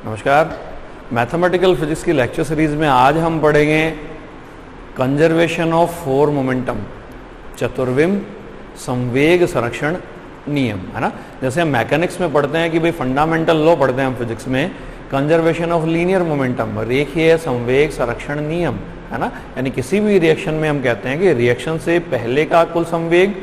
नमस्कार। Mathematical physics की lecture series में आज हम पढ़ेंगे कंजर्वेशन ऑफ फोर मोमेंटम, चतुर्विम संवेग संरक्षण नियम, है ना। जैसे हम मैकेनिक्स में पढ़ते हैं कि भाई फंडामेंटल लॉ पढ़ते हैं हम फिजिक्स में, कंजर्वेशन ऑफ लीनियर मोमेंटम, रेखीय संवेग संरक्षण नियम, है ना। यानी किसी भी रिएक्शन में हम कहते हैं कि रिएक्शन से पहले का कुल संवेग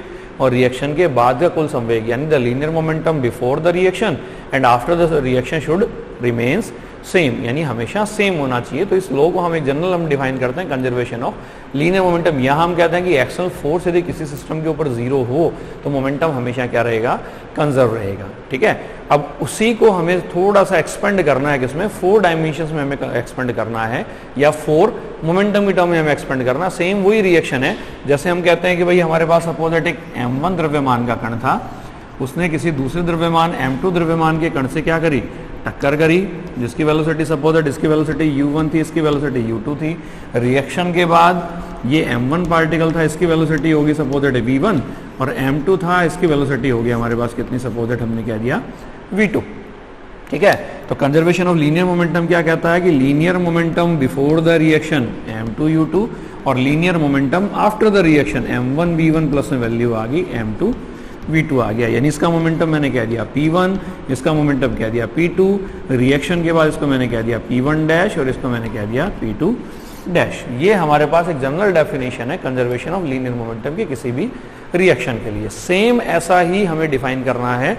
और रिएक्शन के बाद का कुल संवेग, यानी the linear momentum before the reaction and after the reaction should remains same, यानी हमेशा सेम होना चाहिए। तो इस लॉ को हम एक जनरल हम डिफाइन करते हैं कंजर्वेशन ऑफ लीनियर मोमेंटम। यहाँ हम कहते हैं कि एक्सटर्नल फोर्स यदि किसी सिस्टम के ऊपर जीरो हो तो मोमेंटम हमेशा क्या रहेगा, कंजर्व रहेगा। ठीक है, अब उसी को हमें थोड़ा सा एक्सपेंड करना है, किसमें, फोर डायमेंशंस में हमें एक्सपेंड करना है, या फोर मोमेंटम की टर्म में हमें एक्सपेंड करना। सेम वही रिएक्शन है जैसे हम कहते हैं कि भाई हमारे पास सपोज एक m1 द्रव्यमान का कण था, उसने किसी दूसरे द्रव्यमान m2 द्रव्यमान के कण से क्या करी, टक्कर करी, जिसकी वेलोसिटी सपोज दैट इसकी वेलोसिटी u1 थी, इसकी वेलोसिटी u2 थी। रिएक्शन के बाद ये m1 पार्टिकल था, इसकी वेलोसिटी होगी सपोज दैट v1, और m2 था, इसकी वेलोसिटी होगी हमारे पास कितनी, सपोज दैट हमने क्या दिया, v2। ठीक है, तो कंजर्वेशन ऑफ लीनियर मोमेंटम क्या कहता है कि linear momentum before the reaction m2 u2 और linear momentum after the reaction m1 v1 plus में वैल्यू आ गई m2 v2 आ गया। यानी इसका मोमेंटम मैंने कह दिया p1, इसका मोमेंटम कह दिया p2, रिएक्शन के बाद इसको मैंने कह दिया p1 डैश और इसको मैंने कह दिया p2 डैश। ये हमारे पास एक जनरल डेफिनेशन है कंजर्वेशन ऑफ लीनियर मोमेंटम की किसी भी रिएक्शन के लिए। सेम ऐसा ही हमें डिफाइन करना है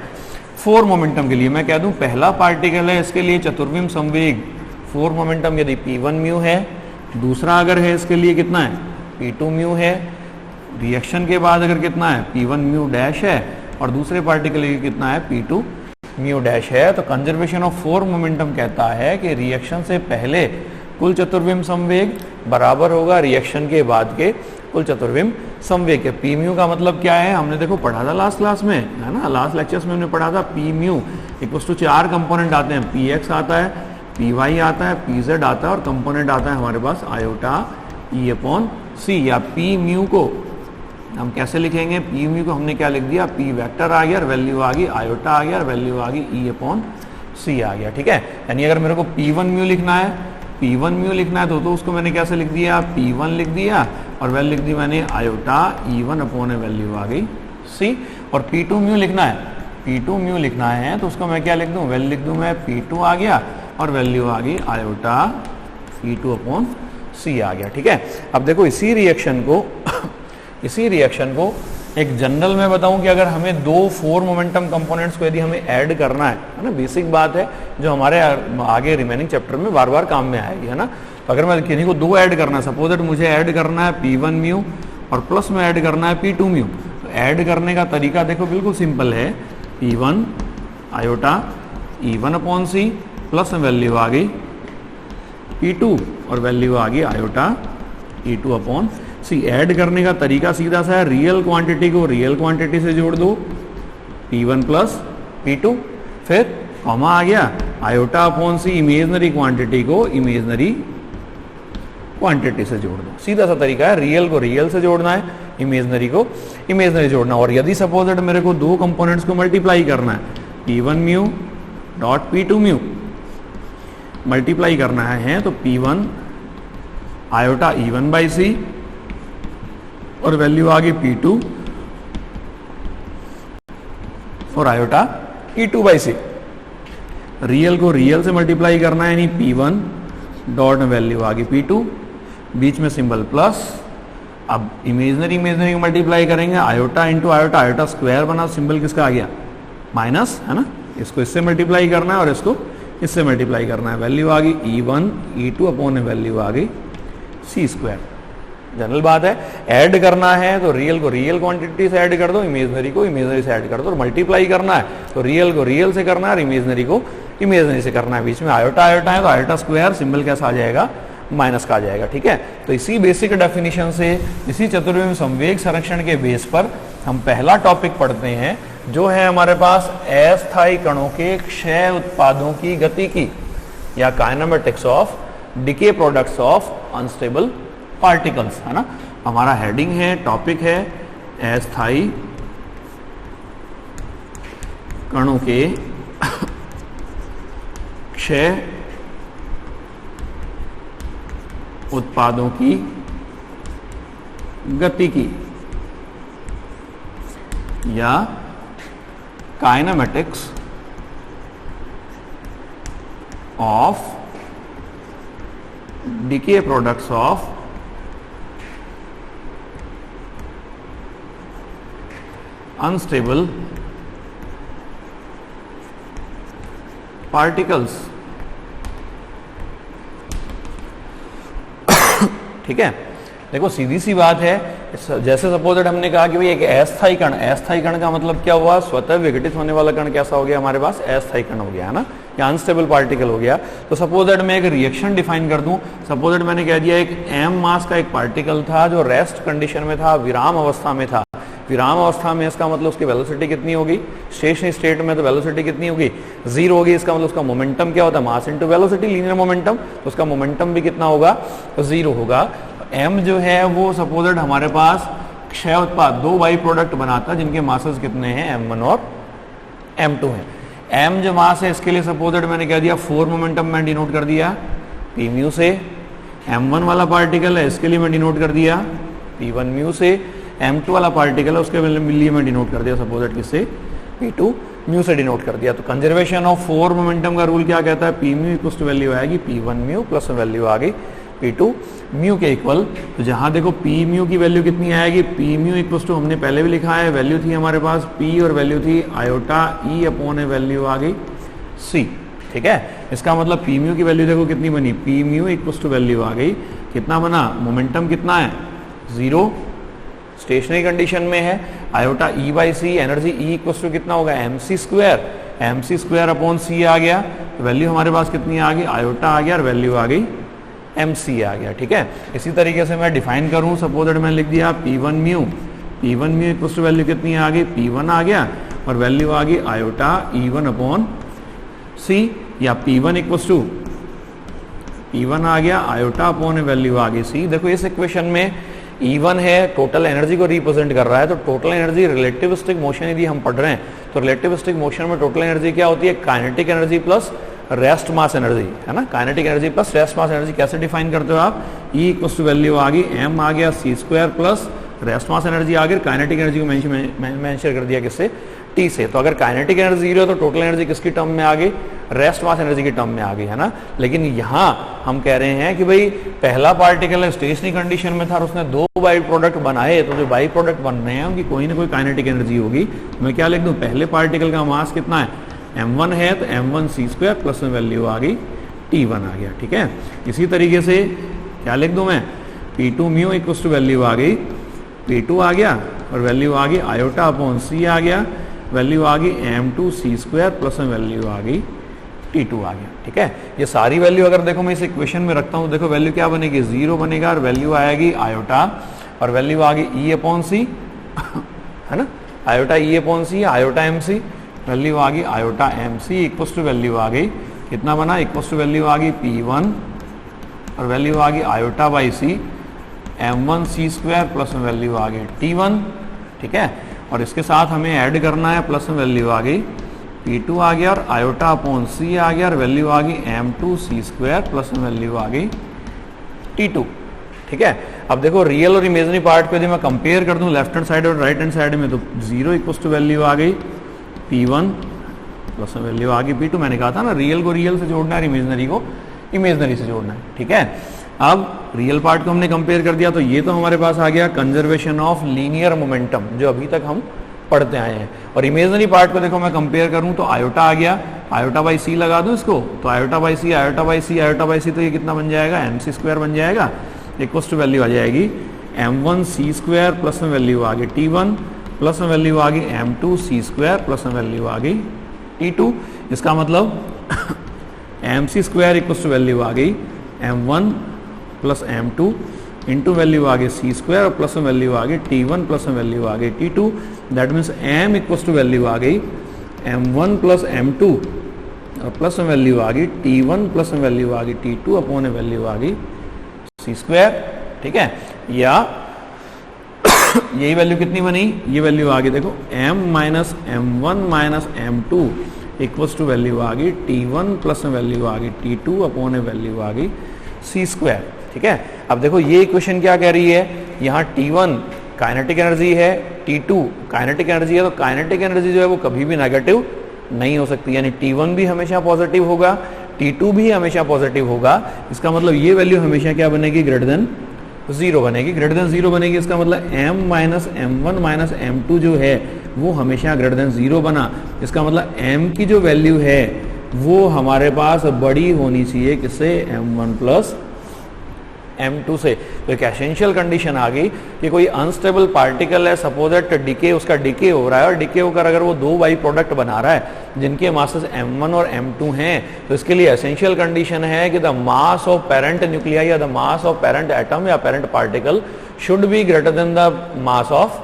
फोर मोमेंटम के लिए। मैं कह दूं पहला पार्टिकल है, इसके लिए चतुर्विम संवेग फोर मोमेंटम यदि p1 म्यू है, दूसरा अगर है इसके लिए कितना है, p2 म्यू है, रिएक्शन के बाद अगर कितना है, p1 म्यू डैश है, और दूसरे पार्टिकल के लिए कितना है, p2 म्यू डैश है। तो कंजर्वेशन ऑफ फोर मोमेंटम कहता है कि रिएक्शन से पहले कुल चतुर्विम संवेग बराबर होगा रिएक्शन के बाद के कुल चतुर्विम संवेग के। पी म्यू का मतलब क्या है, हमने देखो पढ़ा था लास्ट क्लास में, है ना, लास्ट लेक्चर्स में हमने पढ़ा था पी म्यू इक्वल्स टू चार कंपोनेंट आते हैं, पी एक्स आता है, पी वाई आता है, पी जेड आता है, और कंपोनेंट आता है हमारे पास आयोटा ई अपॉन सी। या पी म्यू को हम कैसे लिखेंगे, पी म्यू को हमने क्या लिख दिया, पी वेक्टर आ गया और वैल्यू आ गई आयोटा आ गया और वैल्यू आ गई ई अपॉन सी आ गया। ठीक है, यानी अगर मेरे को p1 म्यू लिखना है, p1 म्यू लिखना है तो उसको मैंने कैसे लिख दिया, p1 लिख दिया और वैल्यू लिख दी मैंने आयोटा e1 अपॉन वैल्यू आ गई c। और p2 म्यू लिखना है, p2 म्यू लिखना है तो उसको मैं क्या लिख दूं, वैल्यू लिख दूं मैं p2 आ गया और वैल्यू आ गई आयोटा e2 अपॉन c आ गया। ठीक है, अब देखो इसी रिएक्शन को एक जनरल में बताऊं कि अगर हमें दो फोर मोमेंटम कंपोनेंट्स को यदि हमें ऐड करना है ना, बेसिक बात है जो हमारे आगे रिमेनिंग चैप्टर में बार बार काम में आएगी, है ना। तो अगर मैं किन्हीं को दो ऐड करना है, सपोज दैट मुझे ऐड करना है p1 म्यू और प्लस में ऐड करना है p2 म्यू, तो ऐड करने का तरीका देखो बिल्कुल सिंपल है, p1 iota e1 upon C plus में वैल्यू आ गई p2 और वैल्यू आ गई आयोटा e2 अपॉन सी। ऐड करने का तरीका सीधा सा है, रियल क्वांटिटी को रियल क्वांटिटी से जोड़ दो, p1 प्लस p2, फिर कॉमा आ गया आयोटा अपॉन सी, इमेजनरी क्वांटिटी को इमेजनरी क्वांटिटी से जोड़ दो। सीधा सा तरीका है, रियल को रियल से जोड़ना है, इमेजनरी को इमेजनरी जोड़ना। और यदि सपोज दैट मेरे को दो कंपोनेंट्स को मल्टीप्लाई करना है, p1 mu dot p2 mu multiply करना है तो p1 आयोटा e1 बाई सी और वैल्यू आ गई p2 और iota e2 by C. Real को रियल से मल्टीप्लाई करना है, यानी p1 डॉट में वैल्यू आ गई p2, बीच में सिंबल प्लस। अब इमेजनरी को मल्टीप्लाई करेंगे, iota into iota, iota square बना, सिंबल किसका आ गया, माइनस, है ना। इसको इससे मल्टीप्लाई करना है और इसको इससे मल्टीप्लाई करना है, वैल्यू आ गई e1 e2 अपॉन वैल्यू आ गई सी स्क्वायर। जनरल बात है, ऐड करना है तो रियल को रियल क्वांटिटी से ऐड कर दो, इमेजनरी को इमेजनरी से ऐड कर दो, और मल्टीप्लाई करना है तो रियल को रियल से करना है और इमेजनरी को इमेजनरी से करना है। बीच में आयोटा आयोटा है तो आयोटा स्क्वायर, सिंबल कैसा आ जाएगा, माइनस का आ जाएगा। ठीक है, तो इसी बेसिक डेफिनेशन से, इसी चतुर्विम संवेग संरक्षण के बेस पर हम पहला टॉपिक पढ़ते हैं, जो है हमारे पास अस्थायी कणों के क्षय उत्पादों की गतिकी, या kinematics of decay products of unstable particles, है ना। हमारा हेडिंग है, टॉपिक है अस्थायी कणों के क्षय उत्पादों की गतिकी या kinematics of decay products of unstable particles। ठीक है, देखो सीधी सी बात है, जैसे सपोज दैट हमने कहा कि भाई एक अस्थायी कण, अस्थायी कण का मतलब क्या हुआ, स्वतः विघटित होने वाला कण कैसा हो गया हमारे पास, अस्थायी कण हो गया है ना, या अनस्टेबल पार्टिकल हो गया। तो सपोज दैट मैं एक रिएक्शन डिफाइन कर दूं, सपोज दैट मैंने कह दिया एक m मास का एक पार्टिकल था जो रेस्ट कंडीशन में था, विराम अवस्था में था। विराम अवस्था में इसका मतलब उसकी वेलोसिटी कितनी होगी, स्टेशनरी स्टेट में तो वेलोसिटी कितनी होगी, 0 होगी। इसका मतलब उसका मोमेंटम क्या होता है, mass into velocity, linear momentum, तो उसका मोमेंटम भी कितना होगा, 0 होगा। m जो है वो सपोज दैट हमारे पास क्षय उत्पाद 2 बाई प्रोडक्ट बनाता है जिनके मासेस कितने हैं, m1 और m2 है। m जो मास है इसके लिए सपोज दैट मैंने कह दिया 4 मोमेंटम में डिनोट कर दिया p म्यू से। m1 वाला पार्टिकल है इसके लिए मैं डिनोट कर दिया p1 म्यू से। m2 वाला पार्टिकल है उसके लिए मैं डिनोट कर दिया सपोज दैट किससे, p2 म्यू से डिनोट कर दिया। तो कंजर्वेशन ऑफ 4 मोमेंटम का रूल क्या कहता है, p mu equals to value आएगी p1 म्यू प्लस वैल्यू आ गई p2 म्यू के इक्वल। तो जहां देखो p म्यू की वैल्यू कितनी आएगी, p म्यू इक्वल्स टू हमने पहले भी लिखा है, वैल्यू थी हमारे पास p और वैल्यू थी आयोटा e अपॉन ए वैल्यू आ गई c। ठीक है, इसका मतलब p म्यू की वैल्यू देखो कितनी बनी, p mu equals to value आ गई, कितना बना, मोमेंटम कितना है 0, स्टेशनरी कंडीशन में है। Iota e by C, energy e equals to कितना होगा mc स्क्वायर अपॉन c आ गया। तो वैल्यू हमारे पास कितनी आ गई, आयोटा आ गया और वैल्यू आ गई mc आ गया। ठीक है, इसी तरीके से मैं डिफाइन करूं, सपोज दैट मैंने लिख दिया p1 mu equals to value कितनी आ गई, p1 आ गया और वैल्यू आ गई आयोटा e1 अपॉन c, या p1 इक्वल्स टू p1 आ गया आयोटा अपॉन वैल्यू आ गई c। देखो इस इक्वेशन में E1 है टोटल एनर्जी को रिप्रेजेंट कर रहा है, तो टोटल एनर्जी रिलेटिविस्टिक मोशन यदि हम पढ़ रहे हैं तो रिलेटिविस्टिक मोशन में टोटल एनर्जी क्या होती है, kinetic energy plus rest mass energy, है ना। Kinetic energy plus rest mass energy कैसे डिफाइन करते हो आप, E इक्वल्स टू वैल्यू आ गई m आ गया c square plus rest mass energy आ गई, काइनेटिक एनर्जी को मेंशन कर दिया किससे, T से। तो अगर काइनेटिक एनर्जी 0 है तो टोटल एनर्जी किसकी टर्म में आ गई, रेस्ट मास एनर्जी की टर्म में आ गई, है ना। लेकिन यहाँ हम कह रहे हैं कि भाई पहला पार्टिकल है स्टेशनरी कंडीशन में था और उसने 2 बाई प्रोडक्ट बनाए, तो जो बाई प्रोडक्ट बन रहे हैं उनकी कोई ना कोई काइनेटिक एनर्जी होगी। मैं क्या लिख दूं, पहले पार्टिकल का मास कितना है, m1 है तो m1 c स्क्वायर प्लस में वैल्यू आ गई t1 आ गया। ठीक है, इसी तरीके से क्या लिख दूं मैं, p2 mu equals to value आ गई p2 आ गया और वैल्यू आ गई आयोटा अपॉन c आ गया, वैल्यू आ गई m2 c स्क्वायर प्लस में वैल्यू आ गई t2 आ गया। ठीक है, ये सारी वैल्यू अगर देखो मैं इस इक्वेशन में रखता हूँ, देखो वैल्यू क्या बनेगी, 0 बनेगा और वैल्यू आएगी आयोटा और वैल्यू आ गई e अपॉन सी, है ना, iota e upon c, iota mc, value आ गई iota mc equals to value आ गई कितना बना, इक्वल्स टू वैल्यू आ गई p1 और वैल्यू आ गई iota by C m1 c square plus में वैल्यू आ गई t1। ठीक है, और इसके साथ हमें ऐड करना है, प्लस में वैल्यू आ गई p2 आ गया और आयोटा अपॉन c आ गया और वैल्यू आ गई m2 c स्क्वायर प्लस में वैल्यू आ गई t2। ठीक है, अब देखो रियल और इमेजिनरी पार्ट को यदि मैं कंपेयर कर दूं लेफ्ट हैंड साइड और राइट हैंड साइड में, तो 0 इक्वल्स टू वैल्यू आ गई p1 प्लस में वैल्यू आ गई p2। मैंने कहा था ना रियल को रियल से जोड़ना है, इमेजिनरी को इमेजिनरी से जोड़ना है। ठीक है, अब रियल पार्ट को हमने कंपेयर कर दिया, तो ये तो हमारे पास आ गया कंजर्वेशन ऑफ लीनियर मोमेंटम जो अभी तक हम पढ़ते आए हैं। और इमेजिनरी पार्ट को देखो मैं कंपेयर करूं तो आयोटा आ गया, आयोटा बाई सी लगा दूं इसको, तो iota by c iota by c iota by c, तो ये कितना बन जाएगा, mc स्क्वायर बन जाएगा, इक्वल्स टू वैल्यू आ जाएगी m1 c स्क्वायर प्लस में वैल्यू आ गई t1 प्लस में वैल्यू आ गई m2 c स्क्वायर प्लस में वैल्यू आ गई t2। इसका मतलब mc square equals to value आ गई m1 plus m2 into value आ गई c स्क्वायर और प्लस में वैल्यू आ गई t1 प्लस में वैल्यू आ गई t2। That means m equals to value आ गई m1 प्लस m2 और प्लस में वैल्यू आ गई t1 प्लस में वैल्यू आ गई t2 अपॉन वैल्यू आ गई c स्क्वायर। ठीक है, या यही वैल्यू कितनी बनी, ये वैल्यू आ गई देखो m minus m1 minus m2 equals to value आ गई T1 प्लस में वैल्यू आ गई T2 अपॉन वैल्यू आ गई C स्क्वायर। ठीक है, अब देखो ये इक्वेशन क्या कह रही है, यहाँ T1 काइनेटिक एनर्जी है, T2 काइनेटिक एनर्जी है, तो काइनेटिक एनर्जी जो है वो कभी भी नेगेटिव नहीं हो सकती, यानी T1 भी हमेशा पॉजिटिव होगा, T2 भी हमेशा पॉजिटिव होगा। इसका मतलब ये वैल्यू हमेशा क्या बनेगी, ग्रेटर देन 0 बनेगी। ग्रेटर देन 0 बनेगी, इसका मतलब m minus m1 minus m2 जो है वो हमेशा ग्रेटर देन 0 बना। इसका मतलब m की जो वैल्यू है वो हमारे पास बड़ी होनी चाहिए किससे, m1 प्लस m2 से। तो एक एसेंशियल कंडीशन आ गई कि कोई अनस्टेबल पार्टिकल है, सपोज दैट डिके, उसका डिके हो रहा है और डिके होकर अगर वो दो बाई प्रोडक्ट बना रहा है जिनके मासेस m1 और m2 हैं, तो इसके लिए एसेंशियल कंडीशन है कि the mass of parent nuclei या the mass of parent atom या parent particle should be greater than the mass of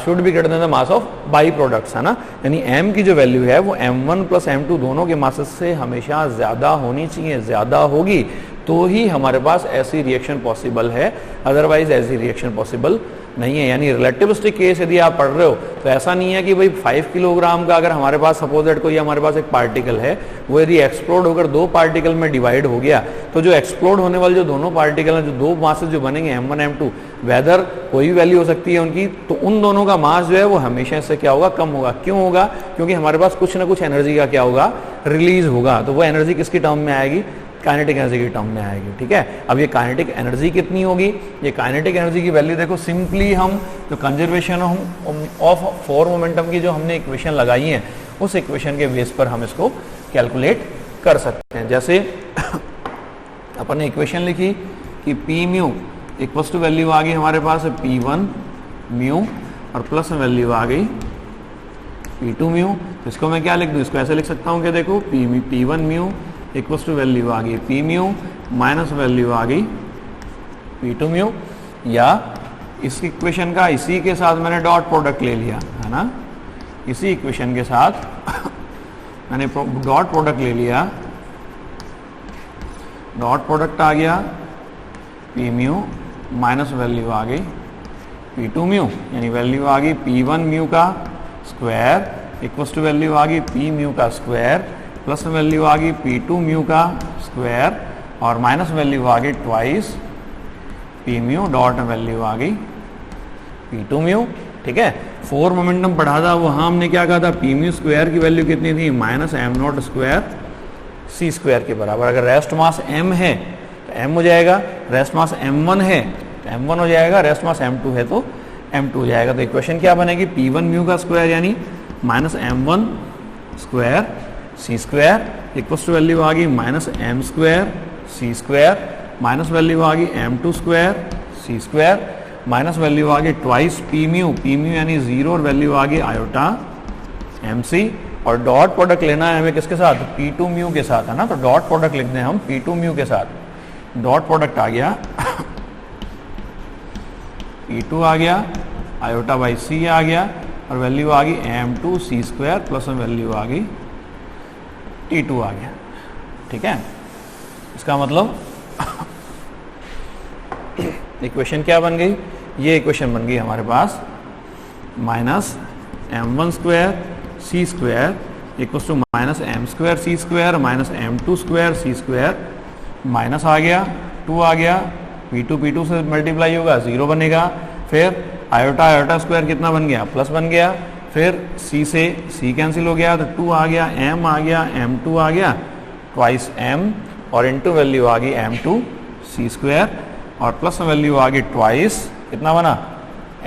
should be greater than the mass of by products, है ना। यानी m की जो value है वो m1 प्लस m2 दोनों के मासेस से हमेशा ज्यादा होनी चाहिए, ज्यादा होगी तो ही हमारे पास ऐसी रिएक्शन पॉसिबल है, अदरवाइज ऐसी रिएक्शन पॉसिबल नहीं है। यानी रिलेटिविस्टिक केस यदि आप पढ़ रहे हो तो ऐसा नहीं है कि भाई 5 किलोग्राम का अगर हमारे पास सपोज दैट कोई हमारे पास एक पार्टिकल है, वो यदि एक्सप्लोड होकर दो पार्टिकल में डिवाइड हो गया, तो जो एक्सप्लोड होने वाले जो दोनों पार्टिकल हैं, जो दो मासेस जो बनेंगे m1 m2, वेदर कोई भी वैल्यू हो सकती है उनकी, तो उन दोनों का मास जो है वो हमेशा इससे क्या होगा, कम होगा। क्यों होगा, क्योंकि हमारे पास कुछ ना कुछ एनर्जी का क्या होगा, रिलीज होगा। तो वो एनर्जी किसकी टर्म में आएगी, काइनेटिक एनर्जी की टर्म में आएगी। ठीक है, अब ये काइनेटिक एनर्जी कितनी होगी, ये काइनेटिक एनर्जी की वैल्यू देखो, सिंपली हम जो कंजर्वेशन ऑफ फोर मोमेंटम की जो हमने इक्वेशन लगाई है उस इक्वेशन के बेस पर हम इसको कैलकुलेट कर सकते हैं। जैसे अपन ने इक्वेशन लिखी कि P mu equals to value आ गई हमारे पास P1 म्यू और प्लस में वैल्यू आ गई P2 म्यू। तो इसको मैं क्या लिख दूं, इसको ऐसे लिख सकता हूं कि देखो P1 mu equals to value आ गई P म्यू माइनस वैल्यू आ गई P2 म्यू, या इस इक्वेशन का इसी के साथ मैंने डॉट प्रोडक्ट ले लिया, है ना। इसी इक्वेशन के साथ मैंने डॉट प्रोडक्ट ले लिया, डॉट प्रोडक्ट आ गया P म्यू माइनस वैल्यू आ गई P2 म्यू, यानी वैल्यू आ गई P1 म्यू का स्क्वायर इक्वल्स टू वैल्यू आ गई P म्यू का स्क्वायर प्लस वैल्यू आ गई P2 म्यू का स्क्वायर और माइनस वैल्यू आ गई twice P mu dot value आ गई P2 म्यू। ठीक है, फोर मोमेंटम पढ़ा था, वहां हमने क्या कहा था, P म्यू स्क्वायर की वैल्यू कितनी थी, minus m not square C square के बराबर। अगर रेस्ट मास m है तो m हो जाएगा, रेस्ट मास m1 है तो m1 हो जाएगा, रेस्ट मास m2 है तो m2 हो जाएगा। तो इक्वेशन क्या बनेगी, P1 म्यू का स्क्वायर यानी minus m1 square C square equals to value आ गई minus m square C square minus value आ गई m2 square C square minus value आ गई ट्वाइस P म्यू यानी 0 और वैल्यू आ गई आयोटा MC, और डॉट प्रोडक्ट लेना है हमें किसके साथ, P2 म्यू के साथ, है ना। तो डॉट प्रोडक्ट लिखते हैं हम P2 म्यू के साथ, डॉट प्रोडक्ट आ गया P2 आ गया, आयोटा बाई C आ गया और वैल्यू आ गई m2 C स्क्वायर प्लस में वैल्यू आ गई T2 आ गया। ठीक है, इसका मतलब इक्वेशन क्या बन गई, ये इक्वेशन बन गई हमारे पास minus m1 square C square equals to minus m square C square minus m2 square C square, minus आ गया 2 आ गया, P2 से मल्टीप्लाई होगा 0 बनेगा, फिर आयोटा स्क्वायर कितना बन गया, प्लस बन गया, फिर C से C कैंसिल हो गया तो 2 आ गया, m आ गया, m2 आ गया ट्वाइस m और इनटू वैल्यू आ गई m2 C स्क्वायर और प्लस वैल्यू आ गई ट्वाइस कितना बना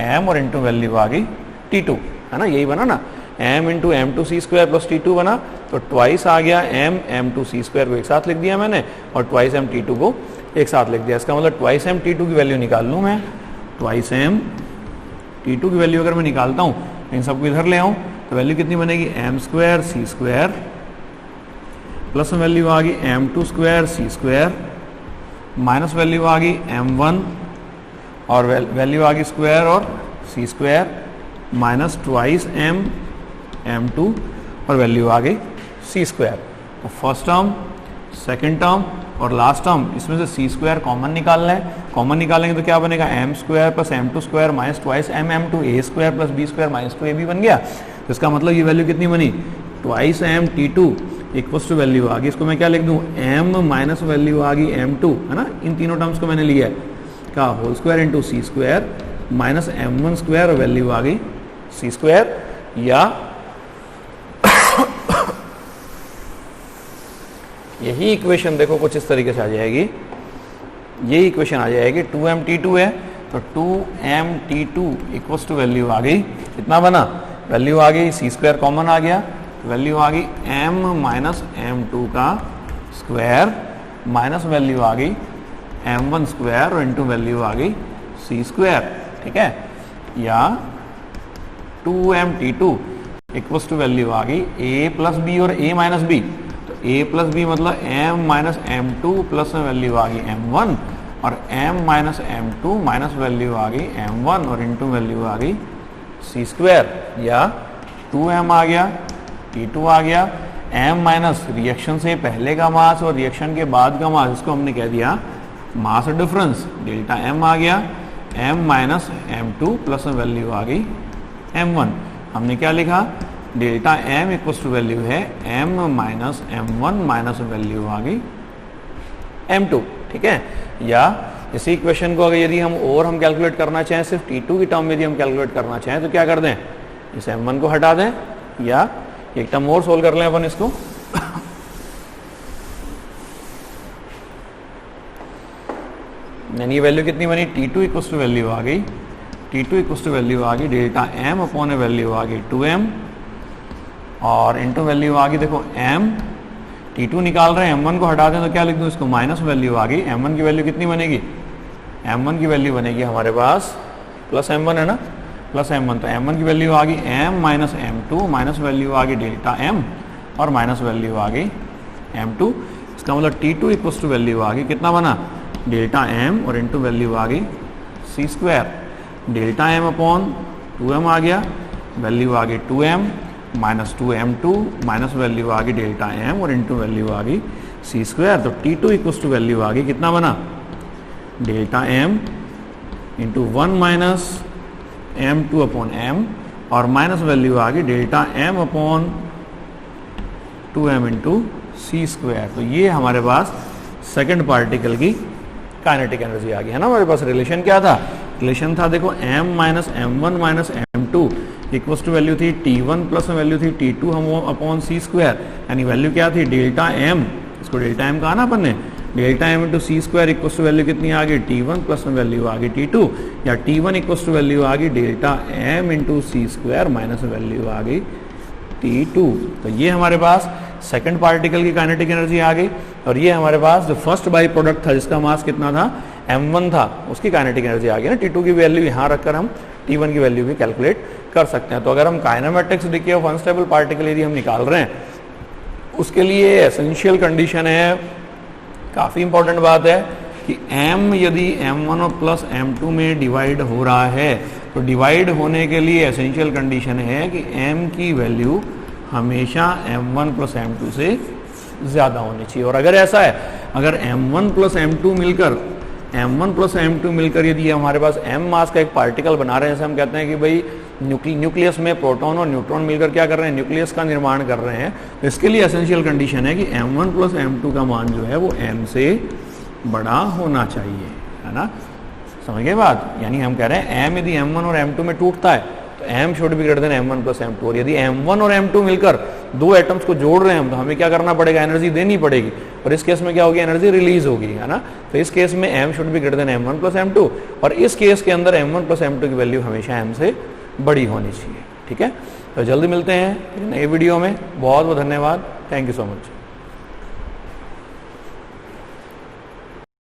m और इनटू वैल्यू आ गई T2, है ना, यही बना ना, m into m2 C square plus T2 बना, तो ट्वाइस आ गया m m2 C स्क्वायर को एक साथ लिख दिया मैंने और ट्वाइस m T2 को एक साथ लिख दिया। इसका मतलब ट्वाइस m T2 की वैल्यू निकाल लूँ मैं, ट्वाइस m T2 की वैल्यू अगर मैं निकालता हूँ इन सबको इधर ले आऊँ तो वैल्यू कितनी बनेगी, m square C square plus value आ गई m2 square C square minus value आ गई m1 और वैल्यू आ गई स्क्वायर और C square minus twice m m2 और वैल्यू आ गई C स्क्वायर। तो फर्स्ट टर्म, सेकंड टर्म और लास्ट टर्म, इसमें से C स्क्वायर कॉमन निकालना है, कॉमन निकालेंगे तो क्या बनेगा m square plus m2 square minus twice m m2 a square plus b square minus 2ab बन गया। तो इसका मतलब ये वैल्यू कितनी बनी, twice M T two equals to value आ गई, इसको मैं क्या लिख दूं, एम माइनस वैल्यू आ गई एम टू, है ना, इन तीनों टर्म्स को मैंने लिया है का whole square into C square minus M one square, value आ गई सी स्क्वायर, या यही इक्वेशन देखो कुछ इस तरीके से आ जाएगी, ये इक्वेशन आ जाएगी 2m_t2 है तो 2m_t2 इक्वल्स टू वैल्यू आ गई, कितना बना, वैल्यू आ गई सी स्क्वायर कॉमन आ गया, वैल्यू आ गई m माइनस m2 का स्क्वायर माइनस वैल्यू आ गई m1 स्क्वायर और इंटू वैल्यू आ गई सी स्क्वायर, ठीक है, या 2m_t2 इक्वल्स टू वैल्यू आ गई a प्लस बी और a माइनस बी, तो a प्लस बी मतलब m minus m2 plus value आ गई m1 और m minus m2 minus value आ गई m1 और इंटू वैल्यू आ गई सी स्क्वायर, या 2m आ गया T2 आ गया, m माइनस रिएक्शन से पहले का मास और रिएक्शन के बाद का मास, इसको हमने कह दिया मास डिफरेंस, डेल्टा m आ गया, m minus m2 plus value आ गई m1, हमने क्या लिखा, delta m equals to value है m minus m1 minus value आ गई m2, ठीक है, या इसी इक्वेशन को अगर यदि हम कैलकुलेट करना चाहें, सिर्फ T2 की टर्म में यदि हम कैलकुलेट करना चाहें तो क्या कर दें, इस m1 को हटा दें, या एक टर्म और सोल्व कर लें अपन इसको यानी ये वैल्यू कितनी बनी, T2 इक्वल्स टू वैल्यू आ गई, T2 इक्वल्स टू वैल्यू आ गई डेल्टा m अपॉन वैल्यू आ गई 2m और इंटू वैल्यू आ गई देखो m, T2 निकाल रहे हैं, m1 को हटा दें तो क्या लिख दूं इसको, माइनस वैल्यू आ गई, m1 की वैल्यू कितनी बनेगी, m1 की वैल्यू बनेगी हमारे पास प्लस m1 है ना, प्लस m1, तो m1 की वैल्यू आ गई m minus m2 minus value आ गई डेल्टा m और माइनस वैल्यू आ गई m2, इसका मतलब T2 इक्वल्स टू वैल्यू आ गई, कितना बना, डेल्टा m और इंटू वैल्यू आ गई C square, delta m upon 2m आ गया, वैल्यू आ गई 2m minus 2m2 minus value आ गई डेल्टा m और इंटू वैल्यू आ गई सी स्क्वायर, तो T2 इक्वल्स टू वैल्यू आ गई, कितना बना, delta m into 1 minus m2 upon m और माइनस वैल्यू आ गई delta m upon 2m into C square, तो ये हमारे पास सेकंड पार्टिकल की काइनेटिक एनर्जी आ गई, है ना, हमारे पास रिलेशन क्या था, रिलेशन था देखो m minus m1 minus m2 equals to value थी T1 प्लस वैल्यू थी T2 हम अपॉन सी स्क्वायर, यानी वैल्यू क्या थी, डेल्टा m, इसको डेल्टा m कहा ना अपन ने, delta m into C square equals to value कितनी आ गई, T1 प्लस वैल्यू आ गई T2, या T1 इक्वल्स टू वैल्यू आ गई delta m into C square minus value आ गई T2, तो ये हमारे पास सेकंड पार्टिकल की काइनेटिक एनर्जी आ गई, और ये हमारे पास जो फर्स्ट बाई प्रोडक्ट था जिसका मास कितना था, m1 था, उसकी काइनेटिक एनर्जी आ गई ना, T2 की वैल्यू यहाँ रखकर हम T1 की वैल्यू भी कैलकुलेट कर सकते हैं। तो अगर हम kinematics decay of unstable particle यदि हम निकाल रहे हैं, उसके लिए एसेंशियल कंडीशन है, काफ़ी इंपॉर्टेंट बात है कि m यदि m1 और प्लस m2 में डिवाइड हो रहा है तो डिवाइड होने के लिए एसेंशियल कंडीशन है कि m की वैल्यू हमेशा m1 प्लस m2 से ज़्यादा होनी चाहिए। और अगर ऐसा है, अगर m1 प्लस m2 मिलकर यदि हमारे पास m मास का एक पार्टिकल बना रहे हैं, जैसे हम कहते हैं कि भाई न्यूक्लियस में प्रोटॉन और न्यूट्रॉन मिलकर क्या कर रहे हैं, न्यूक्लियस का निर्माण कर रहे हैं, तो इसके लिए एसेंशियल कंडीशन है कि m1 प्लस m2 का मान जो है वो m से बड़ा होना चाहिए, है ना, समझ गए बात। यानी हम कह रहे हैं m यदि m1 और m2 में टूटता है तो m should be greater then m1 plus m2, और यदि m1 और m2 मिलकर दो एटम्स को जोड़ रहे हैं हम, तो हमें क्या करना पड़ेगा, एनर्जी देनी पड़ेगी, और इस केस में क्या होगी, एनर्जी रिलीज होगी, है ना। तो इस केस में m should be greater then m1 plus m2, और इस केस के अंदर m1 प्लस m2 की वैल्यू हमेशा m से बड़ी होनी चाहिए, ठीक है। तो जल्दी मिलते हैं नए वीडियो में, बहुत बहुत धन्यवाद, थैंक यू सो मच।